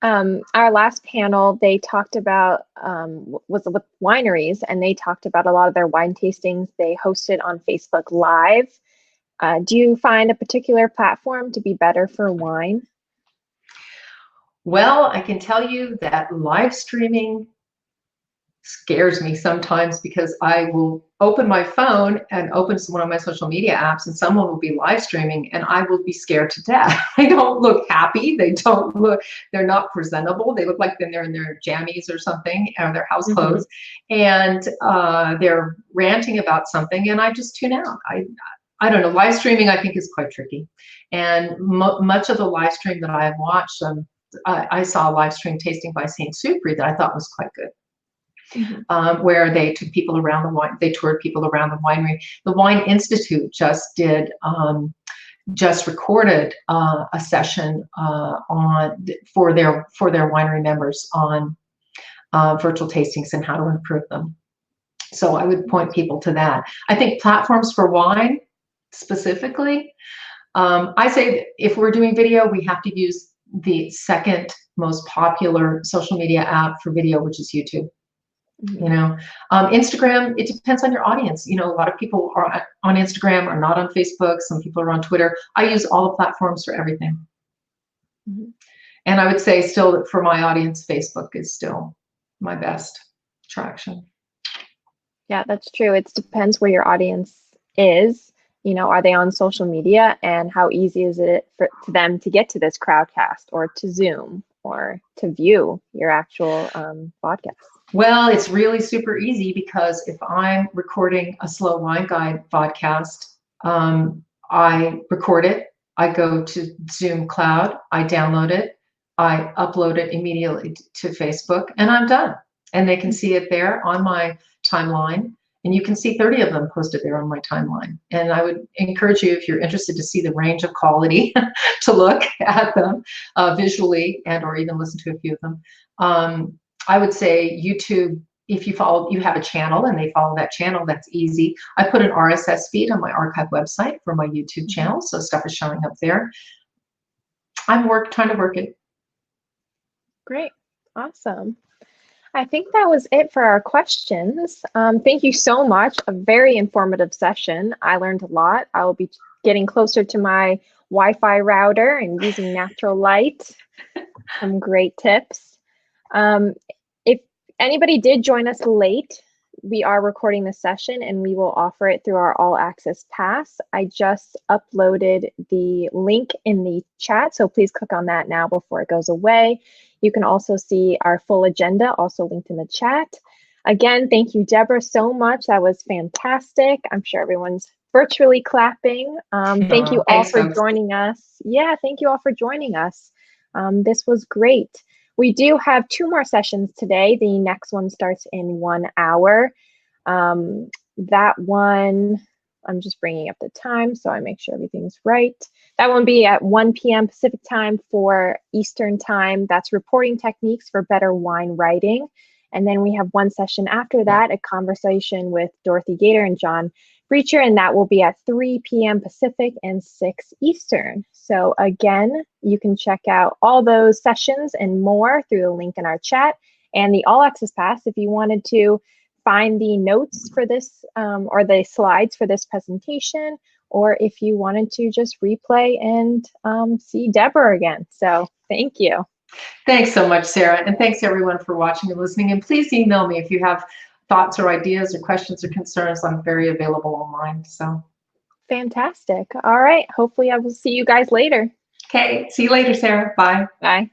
Our last panel, they talked about, was with wineries, and they talked about a lot of their wine tastings they hosted on Facebook Live. Do you find a particular platform to be better for wine? Well, I can tell you that live streaming scares me sometimes, because I will open my phone and open one of my social media apps and someone will be live streaming and I will be scared to death. They don't look happy. They're not presentable. They look like they're in their jammies or something, or their house clothes. And they're ranting about something and I just tune out. I don't know. Live streaming, I think, is quite tricky. And much of the live stream that I have watched, I saw a live stream tasting by St. Supri that I thought was quite good. Where they took people around the wine, they toured people around the winery. The Wine Institute just recorded a session for their winery members on virtual tastings and how to improve them. So I would point people to that. I think platforms for wine specifically, I say if we're doing video, we have to use the second most popular social media app for video, which is YouTube. You know, Instagram, it depends on your audience. You know, a lot of people are on Instagram, are not on Facebook. Some people are on Twitter. I use all the platforms for everything. And I would say still that for my audience, Facebook is still my best traction. Yeah, that's true. It depends where your audience is. You know, are they on social media, and how easy is it for them to get to this crowdcast or to Zoom or to view your actual podcast? Well, it's really super easy, because if I'm recording a Slow Wine Guide podcast, I record it, I go to Zoom Cloud, I download it, I upload it immediately to Facebook, and I'm done. And they can see it there on my timeline. And you can see 30 of them posted there on my timeline. And I would encourage you, if you're interested to see the range of quality, to look at them visually and or even listen to a few of them. I would say YouTube, if you have a channel and they follow that channel, that's easy. I put an RSS feed on my archive website for my YouTube channel, so stuff is showing up there. I'm trying to work it. Great. Awesome. I think that was it for our questions. Thank you so much. A very informative session. I learned a lot. I will be getting closer to my Wi-Fi router and using natural light. Some great tips. If anybody did join us late, we are recording the session and we will offer it through our All Access Pass. I just uploaded the link in the chat, so please click on that now before it goes away. You can also see our full agenda, also linked in the chat. Again, thank you, Deborah, so much. That was fantastic. I'm sure everyone's virtually clapping. Thank you all for joining us. Yeah, thank you all for joining us. This was great. We do have 2 more sessions today. The next one starts in 1 hour. That one, I'm just bringing up the time so I make sure everything's right. That one will be at 1 p.m. Pacific time, 4 Eastern time. That's reporting techniques for better wine writing. And then we have one session after that, a conversation with Dorothy Gator and John Breacher, and that will be at 3 p.m. Pacific and 6 Eastern. So again, you can check out all those sessions and more through the link in our chat and the All Access Pass if you wanted to find the notes for this or the slides for this presentation, or if you wanted to just replay and see Deborah again. So thank you. Thanks so much, Sarah. And thanks everyone for watching and listening. And please email me if you have thoughts or ideas or questions or concerns. I'm very available online. So fantastic. All right. Hopefully I will see you guys later. Okay. See you later, Sarah. Bye. Bye.